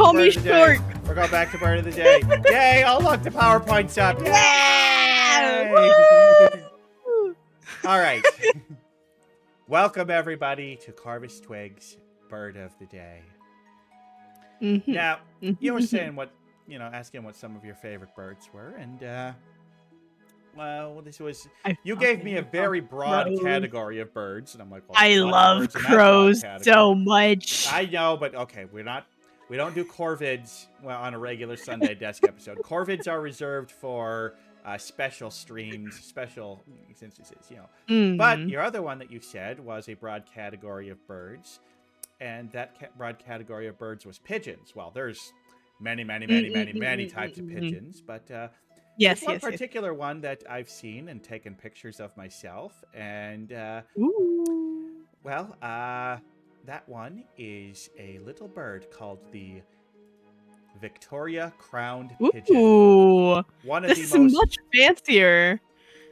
to call bird me of the day. short. We're going back to bird of the day. Yay! Oh, look, the PowerPoint's up. Yeah! Yay! Woo! All right. Welcome, everybody, to Carvis Twig's Bird of the Day. Mhm. Now, you were Mhm. saying asking what some of your favorite birds were, and, well, you gave me a very broad crows. category of birds, and I'm like, well, I there's a lot of love birds in that broad crows category. so much. I know, but okay, we don't do corvids on a regular Sunday desk episode. Corvids are reserved for special streams, special instances, But your other one that you said was a broad category of birds, and that broad category of birds was pigeons. Well, there's many types of pigeons, but there's Yes, one yes, yes. particular one that I've seen and taken pictures of myself, and Ooh. well, that one is a little bird called the Victoria crowned pigeon. Ooh. One of This the is much fancier.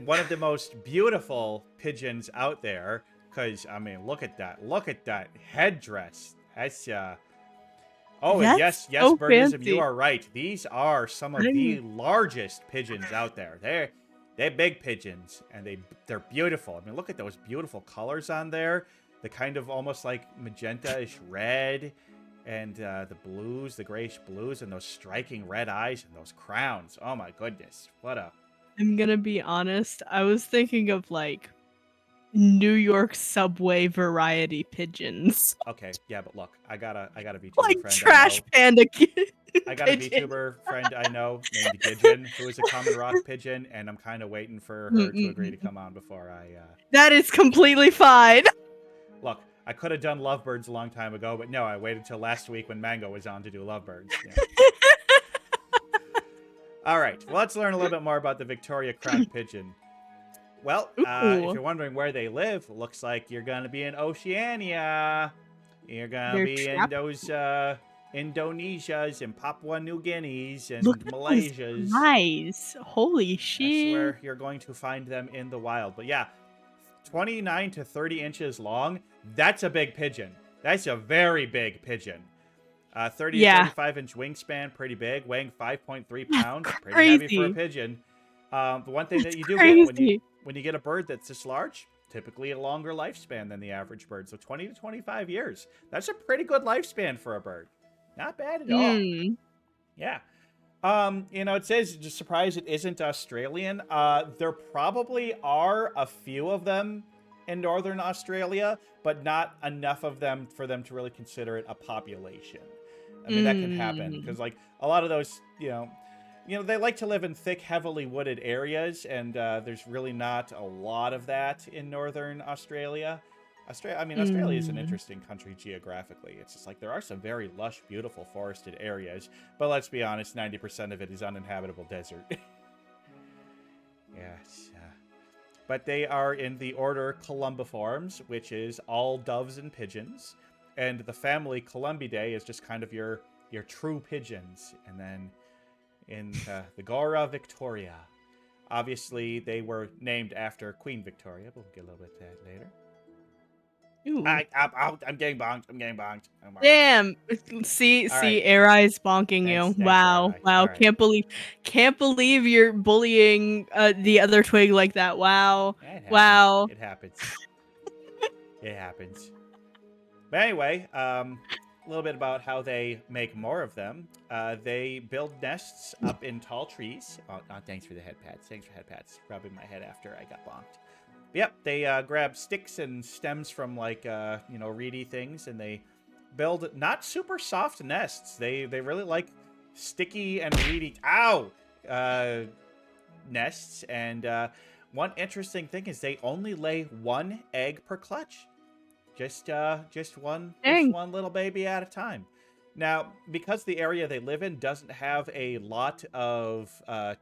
one of the most beautiful pigeons out there. Because I mean, look at that! Look at that headdress. That's Oh, and That's yes, so Birdism, fancy. you are right. These are some of the largest pigeons out there. They're big pigeons, and they're beautiful. I mean, look at those beautiful colors on there. The kind of almost like magenta-ish red, and the blues, the grayish blues, and those striking red eyes and those crowns. Oh my goodness, what a... I'm gonna be honest. I was thinking of like New York subway variety pigeons. Okay, yeah, but look, I got a VTuber Like friend trash panda I got a pigeon. VTuber friend I know named Pigeon, who is a common rock pigeon, and I'm kind of waiting for her to agree to come on before I... That is completely fine. Look, I could have done Lovebirds a long time ago, but no, I waited till last week when Mango was on to do Lovebirds. Yeah. All right, well, let's learn a little bit more about the Victoria crowned pigeon. Well, if you're wondering where they live, looks like you're going to be in Oceania. You're going to be in those Indonesias and Papua New Guineas and Malaysias. Nice. Holy shit. That's where you're going to find them in the wild. But yeah, 29 to 30 inches long. That's a big pigeon. That's a very big pigeon. 30 to 35 inch wingspan, pretty big. Weighing 5.3 pounds. Pretty heavy for a pigeon. The one thing that you do get when you get a bird that's this large, typically a longer lifespan than the average bird. So 20 to 25 years. That's a pretty good lifespan for a bird. Not bad at all. Yeah. It says, just surprised it isn't Australian. There probably are a few of them in northern Australia, but not enough of them for them to really consider it a population. I mean, that can happen because, like, a lot of those, they like to live in thick, heavily wooded areas, and there's really not a lot of that in northern Australia. Australia is an interesting country geographically. It's just like there are some very lush, beautiful forested areas, but let's be honest, 90% of it is uninhabitable desert. Yes. But they are in the order Columbiformes, which is all doves and pigeons. And the family Columbidae is just kind of your true pigeons. And then in the Gora Victoria, obviously they were named after Queen Victoria. We'll get a little bit to that later. I'm getting bonked. Damn. See, right. Air Eye's bonking you. Thanks, Wow. Wow. Right. Can't believe you're bullying the other twig like that. Wow. Wow. It happens. It happens. But anyway, a little bit about how they make more of them. They build nests up in tall trees. Oh, thanks for the head pats. Thanks for head pats. Rubbing my head after I got bonked. Yep, they grab sticks and stems from like reedy things, and they build not super soft nests. They really like sticky and reedy nests. And one interesting thing is they only lay one egg per clutch. Just one little baby at a time. Now, because the area they live in doesn't have a lot of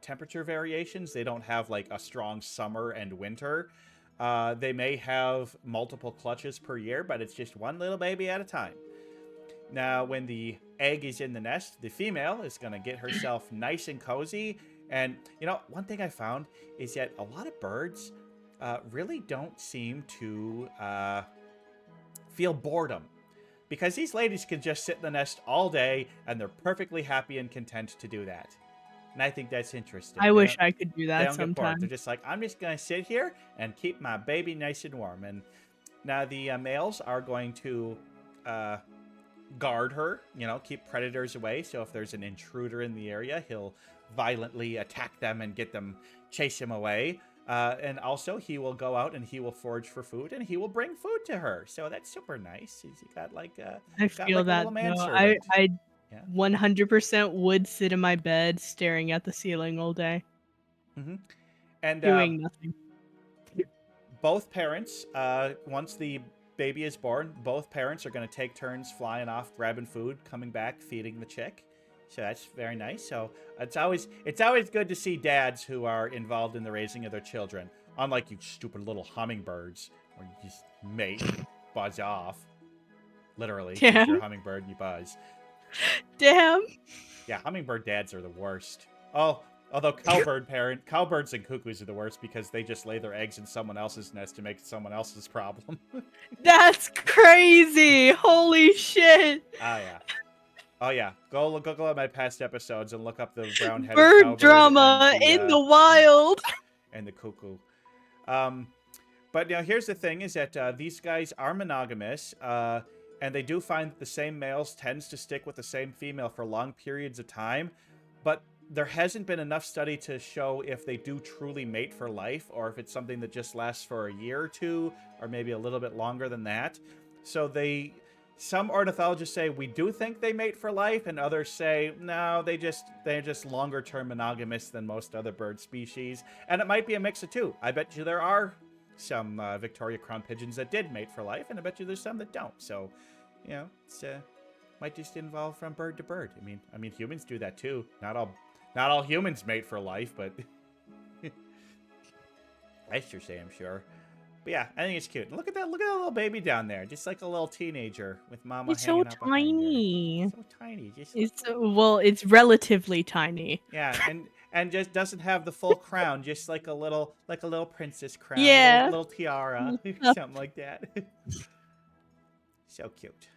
temperature variations, they don't have like a strong summer and winter. They may have multiple clutches per year, but it's just one little baby at a time. Now, when the egg is in the nest, the female is going to get herself nice and cozy. And, one thing I found is that a lot of birds really don't seem to feel boredom. because these ladies can just sit in the nest all day, and they're perfectly happy and content to do that. And I think that's interesting. I wish I could do They that don't get bored. sometime. They're just like, I'm just going to sit here and keep my baby nice and warm. And now the males are going to guard her, keep predators away. So if there's an intruder in the area, he'll violently attack them and chase him away. And also, he will go out and he will forage for food, and he will bring food to her. So that's super nice. He got I feel that. a little No, manservant. I Yeah. 100% would sit in my bed staring at the ceiling all day, And doing nothing. both parents, once the baby is born, both parents are going to take turns flying off, grabbing food, coming back, feeding the chick. So that's very nice. So it's always good to see dads who are involved in the raising of their children, unlike you stupid little hummingbirds, where you just mate, buzz off. Literally, you're a hummingbird and you buzz. Damn. Yeah, hummingbird dads are the worst. Oh, although cowbirds and cuckoos are the worst because they just lay their eggs in someone else's nest to make someone else's problem. That's crazy. Holy shit. Oh yeah. Go look at my past episodes and look up the brown-headed bird cowbird drama in the wild. And the cuckoo. But here's the thing: is that these guys are monogamous. And they do find that the same males tends to stick with the same female for long periods of time, but there hasn't been enough study to show if they do truly mate for life, or if it's something that just lasts for a year or two, or maybe a little bit longer than that. So some ornithologists say we do think they mate for life, and others say no, they're just longer term monogamous than most other bird species, and it might be a mix of two. I bet you there are some Victoria crown pigeons that did mate for life, and I bet you there's some that don't. So, it's might just evolve from bird to bird. I mean, humans do that too. Not all humans mate for life, but I sure say I'm sure. But yeah, I think it's cute. Look at that little baby down there, just like a little teenager with mama It's hanging so out behind her. tiny. So tiny. It's relatively tiny. Yeah, and just doesn't have the full crown, just like a little princess crown, Yeah. little tiara, something like that. So cute.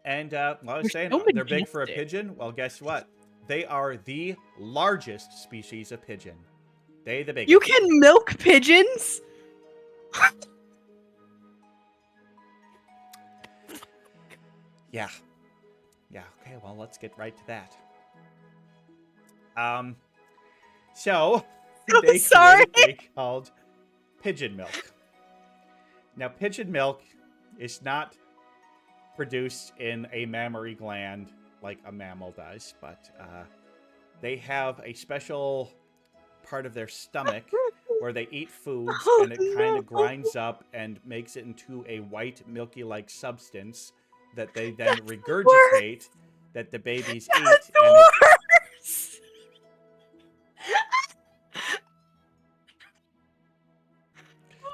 And I was saying they're big for a pigeon. Well, guess what? They are the largest species of pigeon. They the biggest. You can milk pigeons? Yeah. Okay. Well, let's get right to that. So they called pigeon milk. Now, pigeon milk is not produced in a mammary gland like a mammal does, but they have a special part of their stomach where they eat foods, and it kind of grinds up and makes it into a white, milky-like substance that they then regurgitate, that the babies eat. And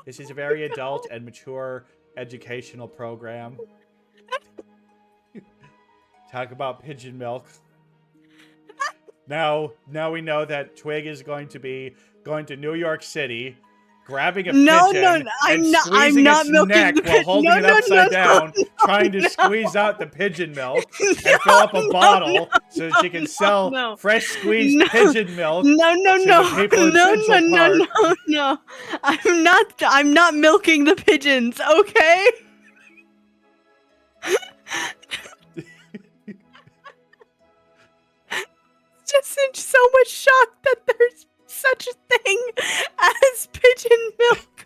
this is a very adult and mature educational program. Talk about pigeon milk. Now we know that Twig is going to New York City, grabbing a pigeon and squeezing its neck while holding it upside down, trying to squeeze out the pigeon milk and fill up a bottle so that she can sell fresh squeezed pigeon milk. No. I'm not milking the pigeons, okay? Just in so much shock that there's such a thing as pigeon milk.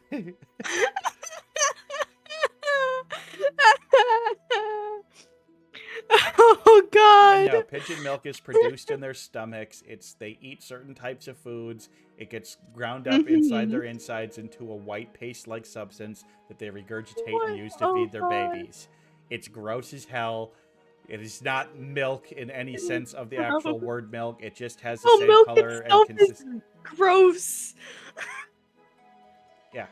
Oh God! No, pigeon milk is produced in their stomachs. They eat certain types of foods. It gets ground up inside their insides into a white paste-like substance that they regurgitate and use to feed their babies. It's gross as hell. It is not milk in any sense of the actual word milk. It just has the same color and consistency. Gross. Yeah.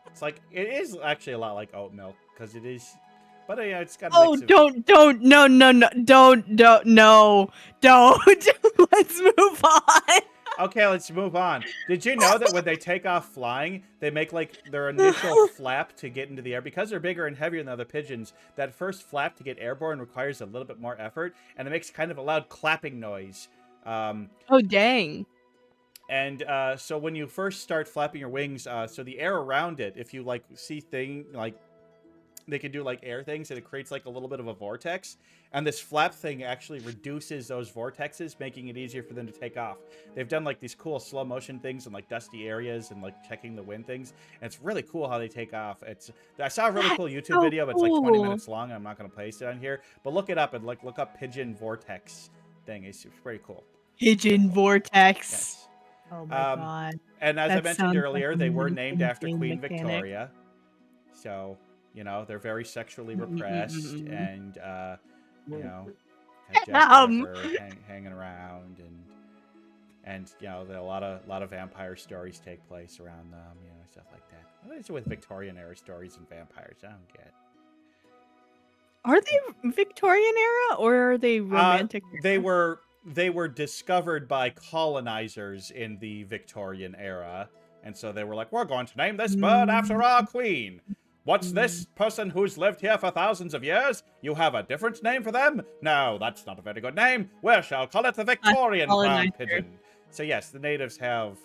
It's like, it is actually a lot like oat milk, because it is, but yeah, it's got a no. Don't. Let's move on. Okay, let's move on. Did you know that when they take off flying, they make like their initial flap to get into the air? Because they're bigger and heavier than other pigeons, that first flap to get airborne requires a little bit more effort, and it makes kind of a loud clapping noise. Oh, dang. And so when you first start flapping your wings, so the air around it, if you like see they can do like air things, and it creates like a little bit of a vortex. And this flap thing actually reduces those vortexes, making it easier for them to take off. They've done like these cool slow motion things in like dusty areas and like checking the wind things. And it's really cool how they take off. I saw a really cool YouTube so video, but it's like 20 cool. minutes long. And I'm not going to paste it on here, but look it up and like look up pigeon vortex thing. It's pretty cool. Pigeon vortex. Yes. Oh my god. And as I That mentioned sounds earlier, like they a were really named after insane Queen mechanic. Victoria. So, you know, they're very sexually repressed and, you know, had Jack the Ripper hanging around and you know, a lot of vampire stories take place around them, you know, stuff like that. What is it with Victorian era stories and vampires? I don't get. Are they Victorian era or are they romantic? They were discovered by colonizers in the Victorian era, and so they were like, we're going to name this bird after our queen. What's this person who's lived here for thousands of years? You have a different name for them? No, that's not a very good name. We shall call it the Victorian crowned pigeon. So yes, the natives have,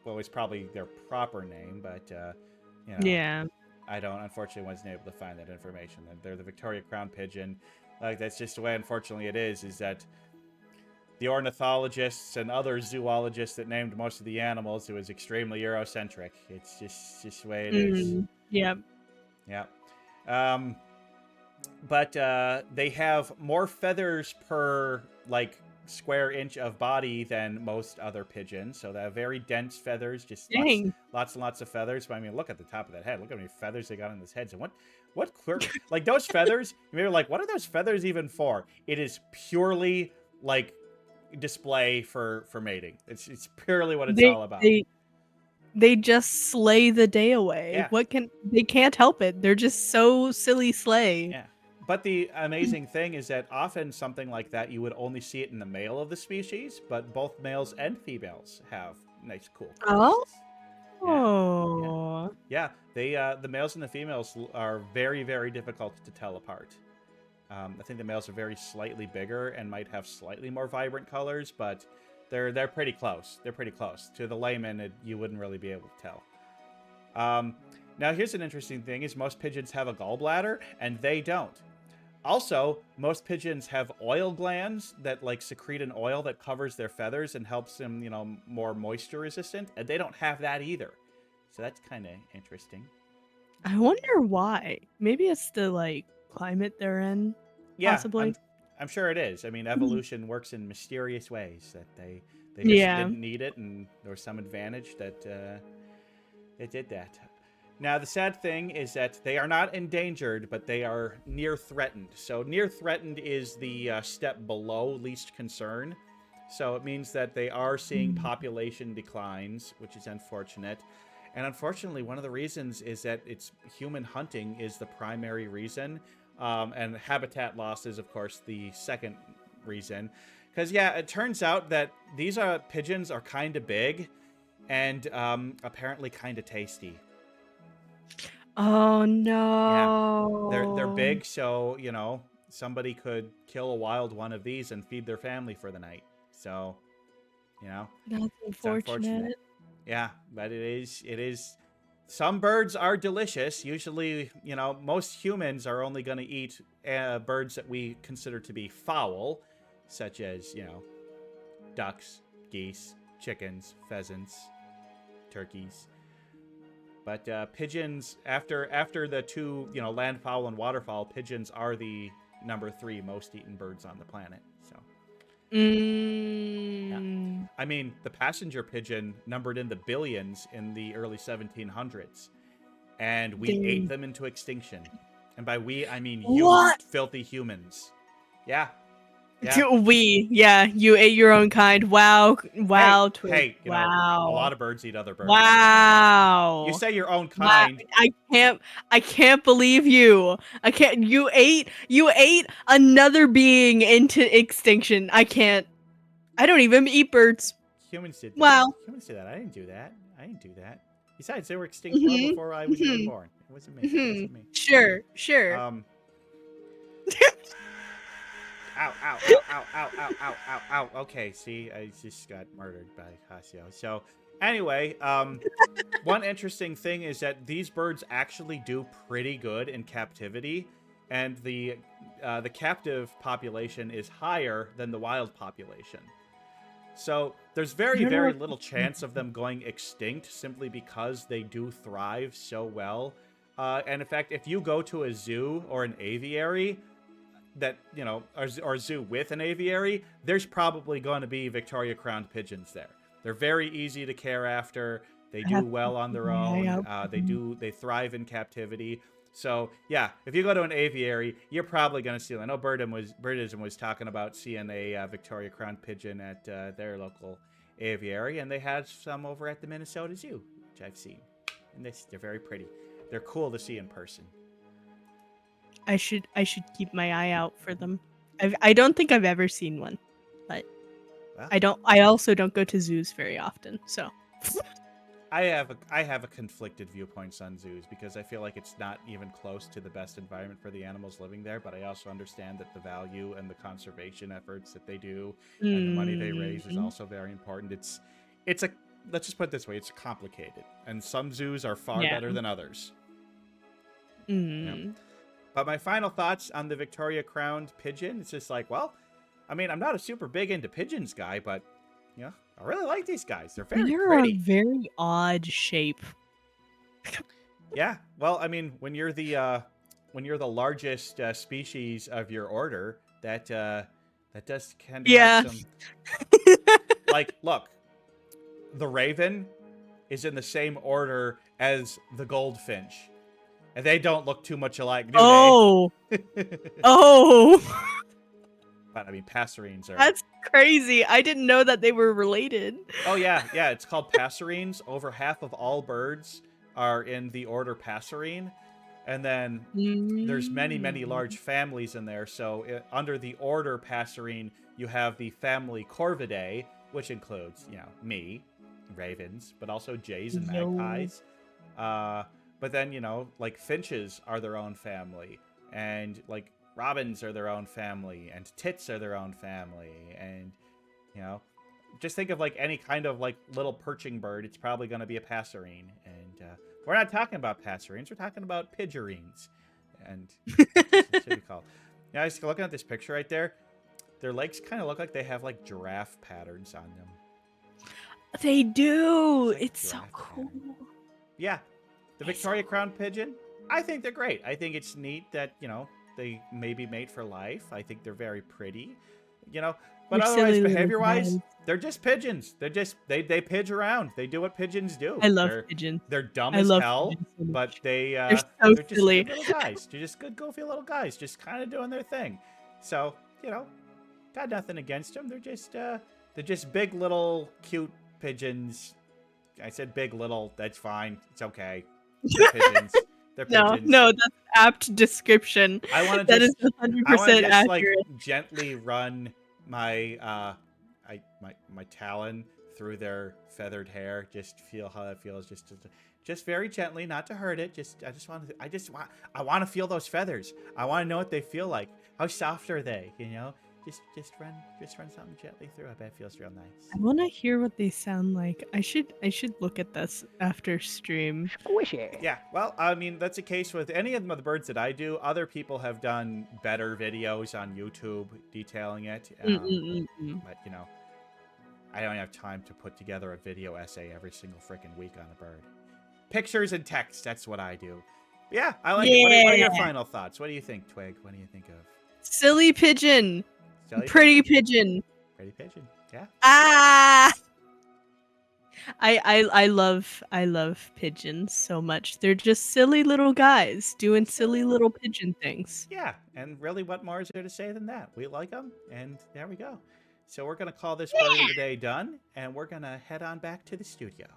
well, it's probably their proper name, but you know, Yeah. I unfortunately wasn't able to find that information. They're the Victoria crowned pigeon. Like that's just the way, unfortunately, it is that the ornithologists and other zoologists that named most of the animals, it was extremely Eurocentric. It's just the way it is. Yep. Yeah. But they have more feathers per like square inch of body than most other pigeons. So they have very dense feathers, just lots and lots of feathers. But I mean, look at the top of that head. Look how many feathers they got on this head. So what like those feathers, you're like, what are those feathers even for? It is purely like display for mating. It's purely what it's all about. They just slay the day away. Yeah. They can't help it. They're just so silly slay. Yeah. But the amazing thing is that often something like that, you would only see it in the male of the species, but both males and females have nice, cool crests. Oh. Yeah. They the males and the females are very, very difficult to tell apart. I think the males are very slightly bigger and might have slightly more vibrant colors, but they're pretty close. They're pretty close. To the layman, you wouldn't really be able to tell. Now, here's an interesting thing: is most pigeons have a gallbladder, and they don't. Also, most pigeons have oil glands that like secrete an oil that covers their feathers and helps them, you know, more moisture resistant, and they don't have that either. So that's kind of interesting. I wonder why. Maybe it's the like climate they're in. Yeah, possibly. I'm sure it is. I mean, evolution works in mysterious ways that they just didn't need it, and there was some advantage that it did that. Now, the sad thing is that they are not endangered, but they are near threatened. So near threatened is the step below least concern. So it means that they are seeing population declines, which is unfortunate. And unfortunately, one of the reasons is that it's human hunting is the primary reason. And habitat loss is, of course, the second reason. Because, yeah, it turns out that these pigeons are kind of big and apparently kind of tasty. Oh, no. Yeah. They're big, so, you know, somebody could kill a wild one of these and feed their family for the night. So, you know. That's unfortunate. Yeah, but it is. Some birds are delicious. Usually, you know, most humans are only going to eat birds that we consider to be foul, such as, you know, ducks, geese, chickens, pheasants, turkeys. But pigeons, after the two, you know, landfowl and waterfowl, pigeons are the number 3 most eaten birds on the planet. So. Yeah. I mean, the passenger pigeon numbered in the billions in the early 1700s, and we ate them into extinction. And by we, I mean you filthy humans. Yeah. You ate your own kind. Wow. Hey, you know, a lot of birds eat other birds. Wow. You say your own kind. I can't believe you. You ate another being into extinction. I don't even eat birds. Humans did that. Well. Humans did that. I didn't do that. I didn't do that. Besides, they were extinct well Mhm. before I was even Mhm. born. It wasn't me. It wasn't me. Sure. Ow, ow, ow, ow, ow, ow, ow, ow, ow. Okay, see, I just got murdered by Casio. So, anyway, one interesting thing is that these birds actually do pretty good in captivity, and the captive population is higher than the wild population. So there's very, don't know very what little chance of them going extinct simply because they do thrive so well. And in fact, if you go to a zoo or an aviary that, you know, or zoo with an aviary, there's probably going to be Victoria crowned pigeons there. They're very easy to care after. They I do have to well on keep their my eye own. out for them. They thrive in captivity. So yeah, if you go to an aviary, you're probably going to see them. I know Birdism was talking about seeing a Victoria crowned pigeon at their local aviary, and they had some over at the Minnesota Zoo, which I've seen, and they're very pretty. They're cool to see in person. I should keep my eye out for them. I don't think I've ever seen one, but Well, I also don't go to zoos very often, so. I have a conflicted viewpoints on zoos because I feel like it's not even close to the best environment for the animals living there, but I also understand that the value and the conservation efforts that they do and the money they raise is also very important. It's a let's just put it this way, it's complicated. And some zoos are far Yeah. better than others. Mm. But my final thoughts on the Victoria crowned pigeon, it's just like, well, I mean, I'm not a super big into pigeons guy, but you know, I really like these guys. They're very They're a pretty. very odd shape. Yeah. Well, I mean, when you're the largest species of your order, that does kind of Yeah. have some like, look, the raven is in the same order as the goldfinch, and they don't look too much alike, do Oh. they? Oh. But I mean, passerines are. That's crazy. I didn't know that they were related. Oh yeah, yeah. It's called passerines. Over half of all birds are in the order passerine, and then there's many, many large families in there. So under the order passerine, you have the family Corvidae, which includes, you know, me, ravens, but also jays and Yo. magpies. But then, you know, like finches are their own family, and like robins are their own family, and tits are their own family, and you know, just think of like any kind of like little perching bird. It's probably going to be a passerine, and we're not talking about passerines. We're talking about pidgerines, and that's what it should be called. Yeah, I was looking at this picture right there. Their legs kind of look like they have like giraffe patterns on them. They do. It's like It's so giraffe cool. pattern. Yeah, the Victoria crowned pigeon. I think they're great. I think it's neat that, you know, they may be made for life. I think they're very pretty, you know. But They're otherwise, silly little behavior-wise, guys. they're just pigeons. They're just they pidge around. They do what pigeons do. I love pigeons. They're dumb I as love hell, pigeons so but much. they're so just silly. good little guys. They're just good goofy little guys, just kind of doing their thing. So, you know, got nothing against them. They're just big little cute pigeons. I said big little. That's fine. It's okay. They're pigeons. They're pigeons. No, that's apt description. I want to That is just 100% like accurate. gently run my my talon through their feathered hair. Just feel how that feels. Just very gently, not to hurt it. I want to feel those feathers. I want to know what they feel like. How soft are they? You know, just run something gently through. I bet it feels real nice. I want to hear what they sound like. I should look at this after stream. Squishy. Yeah, well, I mean, that's the case with any of the birds that I do. Other people have done better videos on YouTube detailing it. But, you know, I don't have time to put together a video essay every single freaking week on a bird. Pictures and text, that's what I do. Yeah, I like it. What are your final thoughts? What do you think, Twig? What do you think of? Silly pigeon. Silly Pretty pigeon. Pretty pigeon, yeah. Ah! I love pigeons so much. They're just silly little guys doing silly little pigeon things. Yeah, and really what more is there to say than that? We like them, and there we go. So we're going to call this bird of the day done, and we're going to head on back to the studio.